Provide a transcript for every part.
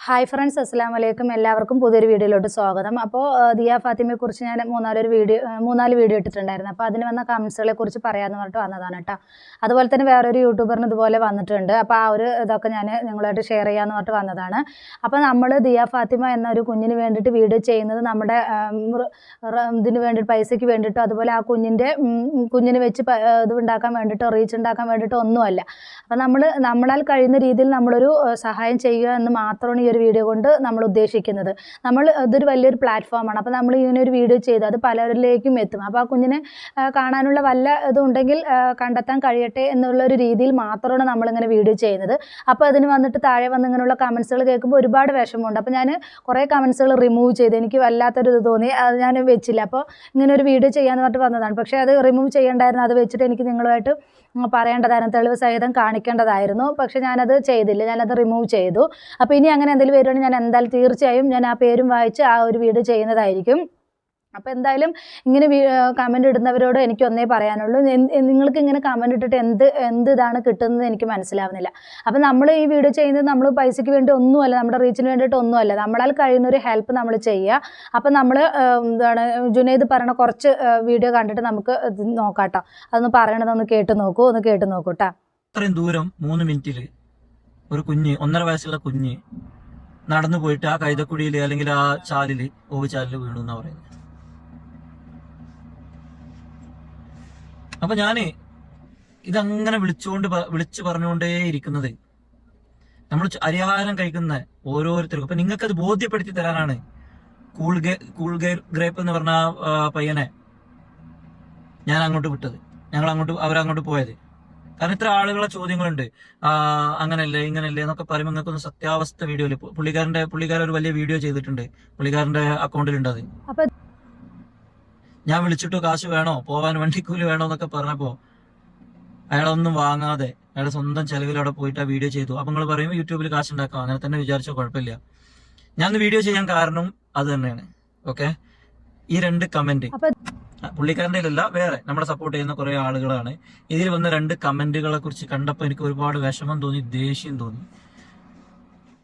Hi friends, അസ്സലാമു അലൈക്കും. എല്ലാവർക്കും പുതിയൊരു വീഡിയോയിലോട്ട് സ്വാഗതം. അപ്പോൾ ദിയ ഫാത്തിമയെക്കുറിച്ച് ഞാൻ മൂന്നാല് വീഡിയോ ഇട്ടിട്ടുണ്ടായിരുന്നു. അപ്പോൾ അതിന് വന്ന കമൻസുകളെ കുറിച്ച് പറയാമെന്ന് പറഞ്ഞിട്ട് വന്നതാണ് കേട്ടോ. അതുപോലെ തന്നെ വേറൊരു യൂട്യൂബറിന് ഇതുപോലെ വന്നിട്ടുണ്ട്. അപ്പോൾ ആ ഒരു ഇതൊക്കെ ഞാൻ നിങ്ങളായിട്ട് ഷെയർ ചെയ്യാമെന്ന് പറഞ്ഞിട്ട് വന്നതാണ്. അപ്പോൾ നമ്മൾ ദിയ ഫാത്തിമ എന്ന ഒരു കുഞ്ഞിന് വേണ്ടിയിട്ട് വീഡിയോ ചെയ്യുന്നത് നമ്മുടെ ഇതിന് വേണ്ടിയിട്ട്, പൈസയ്ക്ക് വേണ്ടിയിട്ടോ അതുപോലെ ആ കുഞ്ഞിന് വെച്ച് ഇത് ഉണ്ടാക്കാൻ വേണ്ടിയിട്ടോ റീച്ച് ഉണ്ടാക്കാൻ വേണ്ടിയിട്ടോ ഒന്നുമല്ല. അപ്പോൾ നമ്മളാൽ കഴിയുന്ന രീതിയിൽ നമ്മളൊരു സഹായം ചെയ്യുക എന്ന് മാത്രമാണ് ഈ ഒരു വീഡിയോ കൊണ്ട് നമ്മൾ ഉദ്ദേശിക്കുന്നത്. ഇതൊരു വലിയൊരു പ്ലാറ്റ്ഫോമാണ്. അപ്പോൾ നമ്മൾ ഇങ്ങനെ ഒരു വീഡിയോ ചെയ്ത് അത് പലരിലേക്കും എത്തും. അപ്പോൾ ആ കുഞ്ഞിനെ കാണാനുള്ള വല്ല ഇതുണ്ടെങ്കിൽ കണ്ടെത്താൻ കഴിയട്ടെ എന്നുള്ളൊരു രീതിയിൽ മാത്രമാണ് നമ്മളിങ്ങനെ വീഡിയോ ചെയ്യുന്നത്. അപ്പോൾ അതിന് വന്നിട്ട് താഴെ വന്ന് ഇങ്ങനെയുള്ള കമൻസുകൾ കേൾക്കുമ്പോൾ ഒരുപാട് വിഷമമുണ്ട്. അപ്പോൾ ഞാൻ കുറേ കമൻസുകൾ റിമൂവ് ചെയ്ത് എനിക്ക് വല്ലാത്തൊരു ഇത് തോന്നി. അത് ഞാൻ വെച്ചില്ല. അപ്പോൾ ഇങ്ങനെ ഒരു വീഡിയോ ചെയ്യാമെന്ന് പറഞ്ഞിട്ട് വന്നതാണ്. പക്ഷേ അത് റിമൂവ് ചെയ്യേണ്ടായിരുന്നു. അത് വെച്ചിട്ട് എനിക്ക് നിങ്ങളുമായിട്ട് പറയേണ്ടതായിരുന്നു, തെളിവ് സഹിതം കാണിക്കേണ്ടതായിരുന്നു. പക്ഷെ ഞാനത് ചെയ്തില്ല, ഞാനത് റിമൂവ് ചെയ്തു. അപ്പോൾ ഇനി അങ്ങനെ എന്തെങ്കിലും വരുവാണെങ്കിൽ ഞാൻ എന്തായാലും തീർച്ചയായും ഞാൻ ആ പേരും വായിച്ച് ആ ഒരു വീഡിയോ ചെയ്യുന്നതായിരിക്കും. അപ്പോൾ എന്തായാലും ഇങ്ങനെ കമൻറ്റ് ഇടുന്നവരോട് എനിക്ക് ഒന്നേ പറയാനുള്ളൂ, നിങ്ങൾക്ക് ഇങ്ങനെ കമൻറ്റ് ഇട്ടിട്ട് എന്ത് ഇതാണ് കിട്ടുന്നത് എനിക്ക് മനസ്സിലാവുന്നില്ല. അപ്പോൾ നമ്മൾ ഈ വീഡിയോ ചെയ്യുന്നത് നമ്മൾ പൈസയ്ക്ക് വേണ്ടി ഒന്നുമല്ല, നമ്മുടെ റീച്ചിന് വേണ്ടിയിട്ട് ഒന്നുമല്ല, നമ്മളാൽ കഴിയുന്നൊരു ഹെൽപ്പ് നമ്മൾ ചെയ്യുക. അപ്പോൾ നമ്മൾ ജുനൈദ് പറയണ കുറച്ച് വീഡിയോ കണ്ടിട്ട് നമുക്ക് നോക്കാം കേട്ടോ. അതൊന്ന് പറയണതൊന്ന് കേട്ട് നോക്കൂ കേട്ടോ. അത്രയും ദൂരം 3 മിനിറ്റിൽ ഒരു കുഞ്ഞ്, 1.5 വയസ്സുള്ള കുഞ്ഞ് നടന്നു പോയിട്ട് ആ കൈതക്കുഴിയിൽ അല്ലെങ്കിൽ ആ ചാലിൽ ഓവുചാലിൽ വീണു എന്നാ പറയുന്നത്. അപ്പൊ ഞാന് ഇതങ്ങനെ വിളിച്ചു പറഞ്ഞുകൊണ്ടേ ഇരിക്കുന്നത്, നമ്മൾ അരിയാഹാരം കഴിക്കുന്ന ഓരോരുത്തർക്കും ഇപ്പൊ നിങ്ങൾക്കത് ബോധ്യപ്പെടുത്തി തരാനാണ് കൂൾ ഗ്രേപ്പ് എന്ന് പറഞ്ഞ പയ്യനെ ഞാൻ അങ്ങോട്ട് വിട്ടത്, അവരങ്ങോട്ട് പോയത്. കാരണം ഇത്ര ആളുകളെ ചോദ്യങ്ങളുണ്ട്, അങ്ങനല്ലേ ഇങ്ങനല്ലേ എന്നൊക്കെ പറയുമ്പോൾ നിങ്ങൾക്കൊന്ന് സത്യാവസ്ഥ വീഡിയോയില് പുള്ളിക്കാരൻ ഒരു വലിയ വീഡിയോ ചെയ്തിട്ടുണ്ട്, പുള്ളിക്കാരന്റെ അക്കൗണ്ടിലുണ്ട്. അത് ഞാൻ വിളിച്ചിട്ട് കാശ് വേണോ, പോവാൻ വണ്ടിക്കൂലി വേണോ എന്നൊക്കെ പറഞ്ഞപ്പോ അയാളൊന്നും വാങ്ങാതെ അയാളെ സ്വന്തം ചെലവിൽ അവിടെ പോയിട്ട് ആ വീഡിയോ ചെയ്തു. അപ്പൊ നിങ്ങൾ പറയുമ്പോൾ യൂട്യൂബിൽ കാശ് ഉണ്ടാക്കാം, അങ്ങനെ തന്നെ വിചാരിച്ചോ, കുഴപ്പമില്ല. ഞാൻ വീഡിയോ ചെയ്യാൻ കാരണം അത് തന്നെയാണ്. ഓക്കെ, ഈ 2 കമന്റ് പുള്ളിക്കാരൻ്റെ അല്ല, വേറെ നമ്മളെ സപ്പോർട്ട് ചെയ്യുന്ന കുറെ ആളുകളാണ്. ഇതിൽ വന്ന 2 കമന്റുകളെ കുറിച്ച് കണ്ടപ്പോൾ എനിക്ക് ഒരുപാട് വിഷമം തോന്നി, ദേഷ്യം തോന്നി.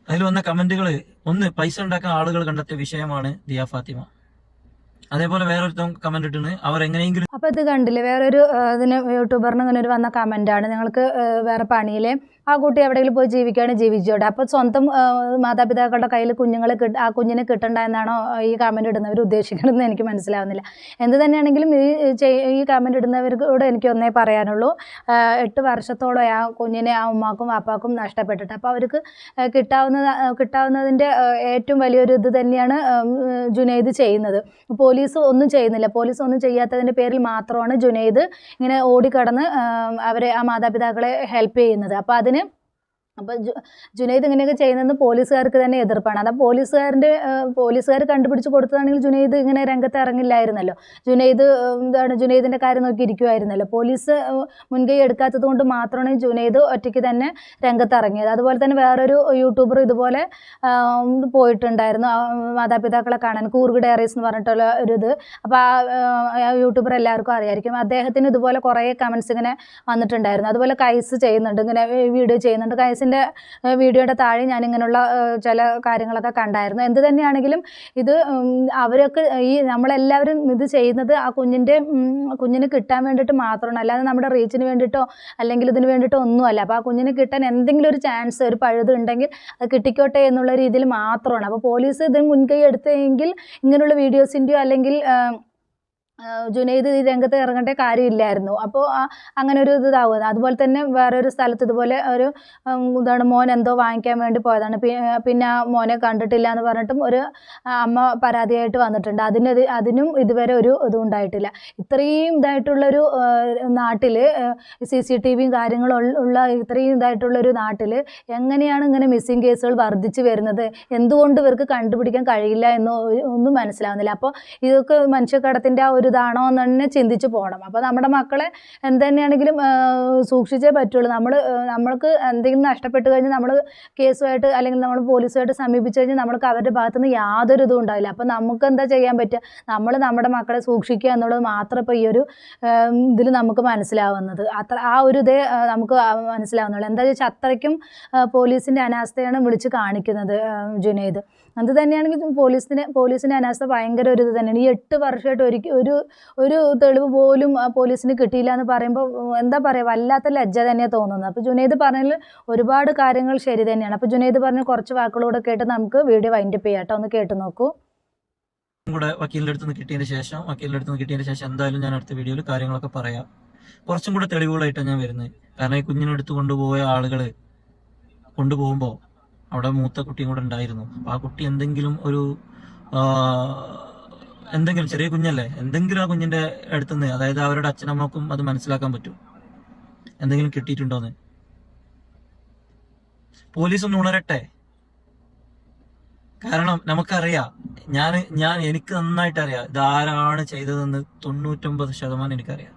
അതിൽ വന്ന കമന്റുകൾ, ഒന്ന്, പൈസ ഉണ്ടാക്കാൻ ആളുകൾ കണ്ടെത്തിയ വിഷയമാണ് ദിയ ഫാത്തിമ. അതേപോലെ വേറൊരു കമന്റ് ഇട്ടാണ് അവർ എങ്ങനെയെങ്കിലും. അപ്പൊ ഇത് കണ്ടില്ലേ, വേറൊരു യൂട്യൂബറിന് ഇങ്ങനെ ഒരു വന്ന കമന്റാണ്, നിങ്ങൾക്ക് വേറെ പണിയില്ലേ, ആ കുട്ടി എവിടെയെങ്കിലും പോയി ജീവിക്കുകയാണെങ്കിൽ ജീവിച്ചോട്ടെ. അപ്പോൾ സ്വന്തം മാതാപിതാക്കളുടെ കയ്യിൽ ആ കുഞ്ഞിനെ കിട്ടണ്ട എന്നാണോ ഈ കമന്റ് ഇടുന്നവർ ഉദ്ദേശിക്കണമെന്ന് എനിക്ക് മനസ്സിലാവുന്നില്ല. എന്ത് തന്നെയാണെങ്കിലും ഈ കമന്റ് ഇടുന്നവർക്കോട് എനിക്ക് ഒന്നേ പറയാനുള്ളൂ, 8 വർഷത്തോളം ആ കുഞ്ഞിനെ ആ ഉമ്മാക്കും വാപ്പാക്കും നഷ്ടപ്പെട്ടിട്ട്. അപ്പോൾ അവർക്ക് കിട്ടാവുന്നതിൻ്റെ ഏറ്റവും വലിയൊരു ഇത് തന്നെയാണ് ജുനൈദ് ചെയ്യുന്നത്. പോലീസ് ഒന്നും ചെയ്യുന്നില്ല. പോലീസ് ഒന്നും ചെയ്യാത്തതിൻ്റെ പേരിൽ മാത്രമാണ് ജുനൈദ് ഇങ്ങനെ ഓടിക്കടന്ന് ആ മാതാപിതാക്കളെ ഹെൽപ്പ് ചെയ്യുന്നത്. അപ്പോൾ ജുനൈദ് ഇങ്ങനെയൊക്കെ ചെയ്യുന്നതെന്ന് പോലീസുകാർക്ക് തന്നെ എതിർപ്പാണ്. അത് പോലീസുകാർ കണ്ടുപിടിച്ച് കൊടുത്തതാണെങ്കിൽ ജുനൈദ് ഇങ്ങനെ രംഗത്ത് ഇറങ്ങില്ലായിരുന്നല്ലോ. ജുനൈദിൻ്റെ കാര്യം നോക്കി ഇരിക്കുമായിരുന്നല്ലോ. പോലീസ് മുൻകൈ എടുക്കാത്തത് കൊണ്ട് മാത്രമാണ് ജുനൈദ് ഒറ്റയ്ക്ക് തന്നെ രംഗത്ത് ഇറങ്ങിയത്. അതുപോലെ തന്നെ വേറൊരു യൂട്യൂബർ ഇതുപോലെ പോയിട്ടുണ്ടായിരുന്നു മാതാപിതാക്കളെ കാണാൻ, കൂർഗ് ഡയറീസ് എന്ന് പറഞ്ഞിട്ടുള്ള ഒരു ഇത്. അപ്പോൾ ആ യൂട്യൂബർ എല്ലാവർക്കും അറിയായിരിക്കും. അദ്ദേഹത്തിന് ഇതുപോലെ കുറേ കമൻസ് ഇങ്ങനെ വന്നിട്ടുണ്ടായിരുന്നു. അതുപോലെ കൈസ് ചെയ്യുന്നുണ്ട്, ഇങ്ങനെ വീഡിയോ ചെയ്യുന്നുണ്ട്. കൈസിൻ്റെ വീഡിയോയുടെ താഴെ ഞാനിങ്ങനെയുള്ള ചില കാര്യങ്ങളൊക്കെ കണ്ടായിരുന്നു. എന്ത് തന്നെയാണെങ്കിലും ഇത് അവരൊക്കെ നമ്മളെല്ലാവരും ഇത് ചെയ്യുന്നത് ആ കുഞ്ഞിന് കിട്ടാൻ വേണ്ടിയിട്ട് മാത്രമാണ്, അല്ലാതെ നമ്മുടെ റീച്ചിന് വേണ്ടിയിട്ടോ അല്ലെങ്കിൽ ഇതിന് വേണ്ടിയിട്ടോ ഒന്നുമല്ല. അപ്പോൾ ആ കുഞ്ഞിന് കിട്ടാൻ എന്തെങ്കിലും ഒരു ചാൻസ്, ഒരു പഴുത് ഉണ്ടെങ്കിൽ അത് കിട്ടിക്കോട്ടെ എന്നുള്ള രീതിയിൽ മാത്രമാണ്. അപ്പോൾ പോലീസ് ഇതിന് മുൻകൈ എടുത്തെങ്കിൽ ഇങ്ങനെയുള്ള വീഡിയോസിൻ്റെയോ അല്ലെങ്കിൽ ജുനൈദ് ഈ രംഗത്ത് ഇറങ്ങേണ്ട കാര്യമില്ലായിരുന്നു. അപ്പോൾ അങ്ങനെ ഒരു ഇതാവുന്നത്. അതുപോലെ തന്നെ വേറൊരു സ്ഥലത്ത് ഇതുപോലെ ഒരു മോൻ എന്തോ വാങ്ങിക്കാൻ വേണ്ടി പോയതാണ്. പിന്നെ ആ മോനെ കണ്ടിട്ടില്ല എന്ന് പറഞ്ഞിട്ടും ഒരു അമ്മ പരാതിയായിട്ട് വന്നിട്ടുണ്ട്. അതിനും ഇതുവരെ ഒരു ഇതും ഉണ്ടായിട്ടില്ല. ഇത്രയും ഇതായിട്ടുള്ളൊരു നാട്ടിൽ CCTVയും കാര്യങ്ങളും ഉള്ള ഇത്രയും ഇതായിട്ടുള്ളൊരു നാട്ടിൽ എങ്ങനെയാണ് ഇങ്ങനെ മിസ്സിങ് കേസുകൾ വർദ്ധിച്ചു വരുന്നത്? എന്തുകൊണ്ട് ഇവർക്ക് കണ്ടുപിടിക്കാൻ കഴിയില്ല എന്ന് ഒന്നും മനസ്സിലാവുന്നില്ല. അപ്പോൾ ഇതൊക്കെ മനുഷ്യക്കടത്തിൻ്റെ ആ ഒരു ഇതാണോ എന്ന് തന്നെ ചിന്തിച്ച് പോകണം. അപ്പോൾ നമ്മുടെ മക്കളെ എന്ത് തന്നെയാണെങ്കിലും സൂക്ഷിച്ചേ പറ്റുള്ളൂ. നമ്മൾക്ക് എന്തെങ്കിലും നഷ്ടപ്പെട്ട് കഴിഞ്ഞാൽ നമ്മൾ കേസുമായിട്ട് അല്ലെങ്കിൽ നമ്മൾ പോലീസുമായിട്ട് സമീപിച്ചു കഴിഞ്ഞാൽ നമ്മൾക്ക് അവരുടെ ഭാഗത്തുനിന്ന് യാതൊരു ഇതും ഉണ്ടാവില്ല. അപ്പോൾ നമുക്ക് എന്താ ചെയ്യാൻ പറ്റുക? നമ്മൾ നമ്മുടെ മക്കളെ സൂക്ഷിക്കുക എന്നുള്ളത് മാത്രം ഇപ്പോൾ ഈ ഒരു ഇതിൽ നമുക്ക് മനസ്സിലാവുന്നത്. ആ ഒരു ഇതേ നമുക്ക് മനസ്സിലാവുന്നുള്ളൂ. എന്താ വെച്ചാൽ അത്രയ്ക്കും പോലീസിൻ്റെ അനാസ്ഥയാണ് വിളിച്ച് കാണിക്കുന്നത് ജുനൈദ്. അത് തന്നെയാണെങ്കിൽ പോലീസിൻ്റെ അനാസ്ഥ ഭയങ്കര ഒരു ഇത് തന്നെയാണ്. ഈ 8 വർഷമായിട്ട് ഒരു തെളിവ് പോലും പോലീസിന് കിട്ടിയില്ല എന്ന് പറയുമ്പോൾ എന്താ പറയുക, വല്ലാത്ത ലജ്ജ തന്നെയാണ് തോന്നുന്നത്. അപ്പോൾ ജുനൈദ് പറഞ്ഞതിൽ ഒരുപാട് കാര്യങ്ങൾ ശരി തന്നെയാണ്. അപ്പോൾ ജുനൈദ് പറഞ്ഞ കുറച്ച് വാക്കുകളൂടെ കേട്ട് നമുക്ക് വീഡിയോ വൈൻഡപ്പ് ചെയ്യാം കേട്ടോ. ഒന്ന് കേട്ട് നോക്കൂ. കൂടെ വക്കീലിൻ്റെ അടുത്ത് നിന്ന് കിട്ടിയതിന് ശേഷം എന്തായാലും ഞാൻ അടുത്ത വീഡിയോയിൽ കാര്യങ്ങളൊക്കെ പറയാം. കുറച്ചും കൂടെ തെളിവുകളായിട്ടാണ് ഞാൻ വരുന്നത്. കാരണം ഈ കുഞ്ഞിനെടുത്ത് കൊണ്ടുപോയ ആളുകൾ കൊണ്ടുപോകുമ്പോൾ അവിടെ മൂത്ത കുട്ടിയും കൂടെ ഉണ്ടായിരുന്നു. അപ്പോൾ ആ കുട്ടി എന്തെങ്കിലും ചെറിയ കുഞ്ഞല്ലേ, എന്തെങ്കിലും ആ കുഞ്ഞിന്റെ അടുത്തുനിന്ന്, അതായത് അവരുടെ അച്ഛനമ്മക്കും അത് മനസ്സിലാക്കാൻ പറ്റും എന്തെങ്കിലും കിട്ടിയിട്ടുണ്ടോന്ന്. പോലീസ് ഒന്ന് ഉണരട്ടെ. കാരണം നമുക്കറിയാം, എനിക്ക് നന്നായിട്ട് അറിയാം ഇതാരാണ് ചെയ്തതെന്ന്. 99% എനിക്കറിയാം.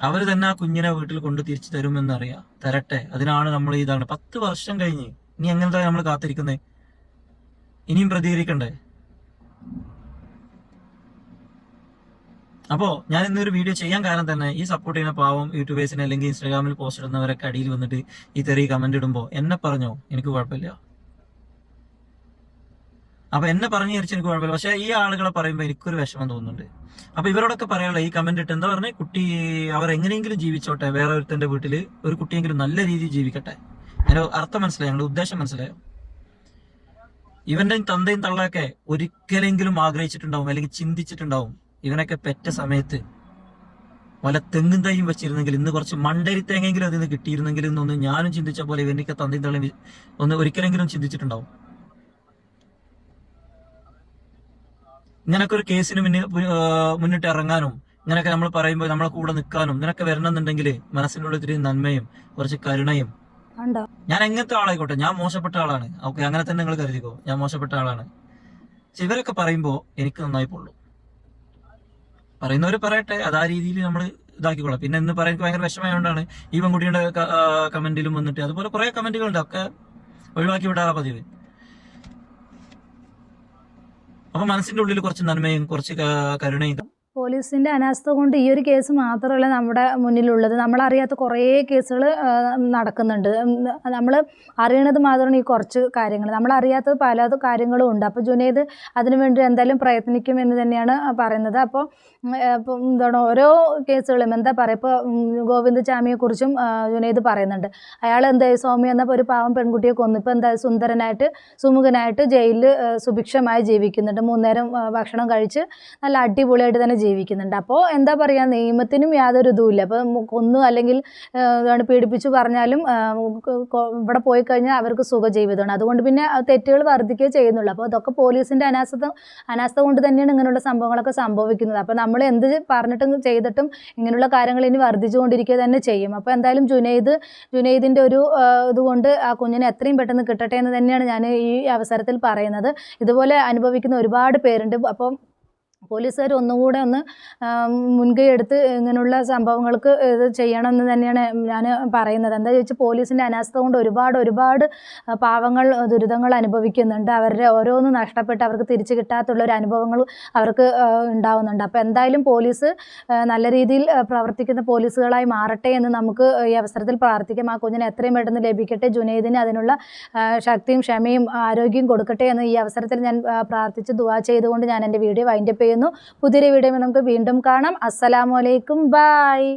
അവർ തന്നെ ആ കുഞ്ഞിനെ വീട്ടിൽ കൊണ്ട് തിരിച്ചു തരുമെന്നറിയാം. തരട്ടെ. അതിനാണ് നമ്മൾ 10 വർഷം കഴിഞ്ഞ് ഇനി എങ്ങനത്തെ നമ്മൾ കാത്തിരിക്കുന്നത്? ഇനിയും പ്രതികരിക്കണ്ടേ? അപ്പോൾ ഞാൻ ഇന്നൊരു വീഡിയോ ചെയ്യാൻ കാരണം തന്നെ ഈ സപ്പോർട്ട് ചെയ്യുന്ന പാവം യൂട്യൂബേഴ്സിനെ അല്ലെങ്കിൽ ഇൻസ്റ്റാഗ്രാമിൽ പോസ്റ്റ് ഇടുന്നവരൊക്കെ അടിയിൽ വന്നിട്ട് ഈ തെറി കമന്റ് ഇടുമ്പോൾ എന്നെ പറഞ്ഞോ എനിക്ക് കുഴപ്പമില്ല. അപ്പൊ എന്നെ പറഞ്ഞു തിരിച്ച് എനിക്ക് കുഴപ്പമില്ല. പക്ഷെ ഈ ആളുകളെ പറയുമ്പോൾ എനിക്കൊരു വിഷമം തോന്നുന്നുണ്ട്. അപ്പൊ ഇവരോടൊക്കെ പറയാനുള്ള ഈ കമന്റ് ഇട്ട് എന്താ പറഞ്ഞ, കുട്ടി അവർ എങ്ങനെയെങ്കിലും ജീവിച്ചോട്ടെ, വേറെ ഒരുത്തന്റെ വീട്ടിൽ ഒരു കുട്ടിയെങ്കിലും നല്ല രീതിയിൽ ജീവിക്കട്ടെ. അതിന്റെ അർത്ഥം മനസ്സിലായോ? ഞങ്ങളുടെ ഉദ്ദേശം മനസ്സിലായോ? ഇവന്റെ തന്തയും തള്ളയൊക്കെ ഒരിക്കലെങ്കിലും ആഗ്രഹിച്ചിട്ടുണ്ടാവും അല്ലെങ്കിൽ ചിന്തിച്ചിട്ടുണ്ടാവും, ഇവനൊക്കെ പെറ്റ സമയത്ത് വല്ല തെങ്ങും തൈയും വെച്ചിരുന്നെങ്കിൽ ഇന്ന് കുറച്ച് മണ്ടരി തേങ്ങെങ്കിലും അതിൽ നിന്ന് കിട്ടിയിരുന്നെങ്കിൽ എന്നൊന്ന് ഞാനും ചിന്തിച്ച പോലെ ഇവനൊക്കെ തന്തയും തള്ളയും ഒന്ന് ഒരിക്കലെങ്കിലും ചിന്തിച്ചിട്ടുണ്ടാവും. ഇങ്ങനൊക്കെ ഒരു കേസിന് മുന്നിട്ട് ഇറങ്ങാനും ഇങ്ങനൊക്കെ നമ്മൾ പറയുമ്പോൾ നമ്മളെ കൂടെ നിൽക്കാനും ഇങ്ങനൊക്കെ വരണമെന്നുണ്ടെങ്കിൽ മനസ്സിനുള്ള ഇത്തിരി നന്മയും കുറച്ച് കരുണയും. ഞാൻ എങ്ങനത്തെ ആളായിക്കോട്ടെ, ഞാൻ മോശപ്പെട്ട ആളാണ്, ഓക്കെ, അങ്ങനെ തന്നെ നിങ്ങൾ കരുതിക്കോ, ഞാൻ മോശപ്പെട്ട ആളാണ്. പക്ഷെ ഇവരൊക്കെ പറയുമ്പോൾ എനിക്ക് നന്നായി പൊള്ളു. പറയുന്നവർ പറയട്ടെ, അത് ആ രീതിയിൽ നമ്മൾ ഇതാക്കിക്കോളാം. പിന്നെ എന്ന് പറയാൻ എനിക്ക് ഭയങ്കര വിഷമമായതുകൊണ്ടാണ് ഈ പെൺകുട്ടിയുടെ കമന്റിലും വന്നിട്ട് അതുപോലെ കുറെ കമന്റുകളുണ്ട്, ഒക്കെ ഒഴിവാക്കി വിടാറാ പതിവ്. അപ്പൊ മനസ്സിന്റെ ഉള്ളിൽ കുറച്ച് നന്മയും കുറച്ച് കരുണയും. പോലീസിൻ്റെ അനാസ്ഥ കൊണ്ട് ഈ ഒരു കേസ് മാത്രമല്ല നമ്മുടെ മുന്നിലുള്ളത്, നമ്മളറിയാത്ത കുറേ കേസുകൾ നടക്കുന്നുണ്ട്. നമ്മൾ അറിയണത് മാത്രമാണ് ഈ കുറച്ച് കാര്യങ്ങൾ, നമ്മളറിയാത്തത് പല കാര്യങ്ങളും ഉണ്ട്. അപ്പോൾ ജുനൈദ് അതിനുവേണ്ടി എന്തായാലും പ്രയത്നിക്കുമെന്ന് തന്നെയാണ് പറയുന്നത്. അപ്പോൾ എന്താണ് ഓരോ കേസുകളും എന്താ പറയുക, ഇപ്പോൾ ഗോവിന്ദചാമിയെക്കുറിച്ചും ജുനൈദ് പറയുന്നുണ്ട്. അയാൾ എന്തായി, സൗമ്യ എന്ന ഒരു പാവം പെൺകുട്ടിയെ കൊന്നു, ഇപ്പോൾ എന്താ സുന്ദരനായിട്ട് സുമുഖനായിട്ട് ജയിലിൽ സുഭിക്ഷമായി ജീവിക്കുന്നുണ്ട്. 3 നേരം ഭക്ഷണം കഴിച്ച് നല്ല അടിപൊളിയായിട്ട് തന്നെ ജീവിക്കുന്നുണ്ട്. അപ്പോൾ എന്താ പറയുക, നിയമത്തിനും യാതൊരു ഇതുമില്ല. അപ്പോൾ കൊന്നു അല്ലെങ്കിൽ പീഡിപ്പിച്ചു പറഞ്ഞാലും ഇവിടെ പോയി കഴിഞ്ഞാൽ അവർക്ക് സുഖജീവിതമാണ്. അതുകൊണ്ട് പിന്നെ തെറ്റുകൾ വർദ്ധിക്കുകയേ ചെയ്യുന്നുള്ളൂ. അപ്പോൾ അതൊക്കെ പോലീസിൻ്റെ അനാസ്ഥ കൊണ്ട് തന്നെയാണ് ഇങ്ങനെയുള്ള സംഭവങ്ങളൊക്കെ സംഭവിക്കുന്നത്. അപ്പോൾ നമ്മൾ എന്ത് പറഞ്ഞിട്ടും ചെയ്തിട്ടും ഇങ്ങനെയുള്ള കാര്യങ്ങൾ ഇനി വർദ്ധിച്ചുകൊണ്ടിരിക്കുക തന്നെ ചെയ്യും. അപ്പോൾ എന്തായാലും ജുനൈദിൻ്റെ ഒരു ഇതുകൊണ്ട് ആ കുഞ്ഞിനെ എത്രയും പെട്ടെന്ന് കിട്ടട്ടെ എന്ന് തന്നെയാണ് ഞാൻ ഈ അവസരത്തിൽ പറയുന്നത്. ഇതുപോലെ അനുഭവിക്കുന്ന ഒരുപാട് പേരുണ്ട്. അപ്പം പോലീസുകാർ ഒന്നുകൂടെ ഒന്ന് മുൻകൈ എടുത്ത് ഇങ്ങനെയുള്ള സംഭവങ്ങൾക്ക് ഇത് ചെയ്യണമെന്ന് തന്നെയാണ് ഞാൻ പറയുന്നത്. എന്താ ചോദിച്ചാൽ പോലീസിൻ്റെ അനാസ്ഥ കൊണ്ട് ഒരുപാട് പാവങ്ങൾ ദുരിതങ്ങൾ അനുഭവിക്കുന്നുണ്ട്. അവരുടെ ഓരോന്ന് നഷ്ടപ്പെട്ട് അവർക്ക് തിരിച്ചു കിട്ടാത്തുള്ളൊരു അനുഭവങ്ങൾ അവർക്ക് ഉണ്ടാവുന്നുണ്ട്. അപ്പോൾ എന്തായാലും പോലീസ് നല്ല രീതിയിൽ പ്രവർത്തിക്കുന്ന പോലീസുകളായി മാറട്ടെ എന്ന് നമുക്ക് ഈ അവസരത്തിൽ പ്രാർത്ഥിക്കാം. ആ കുഞ്ഞിനെ എത്രയും പെട്ടെന്ന് ലഭിക്കട്ടെ. ജുനൈദിന് അതിനുള്ള ശക്തിയും ക്ഷമയും ആരോഗ്യം കൊടുക്കട്ടെ എന്ന് ഈ അവസരത്തിൽ ഞാൻ പ്രാർത്ഥിച്ച് ദുആ ചെയ്തുകൊണ്ട് ഞാൻ എൻ്റെ വീഡിയോ വൈൻഡപ്പ് ചെയ്യുന്നു. പുതിയൊരു വീഡിയോ നമുക്ക് വീണ്ടും കാണാം. അസ്സലാമു അലൈക്കും, ബൈ.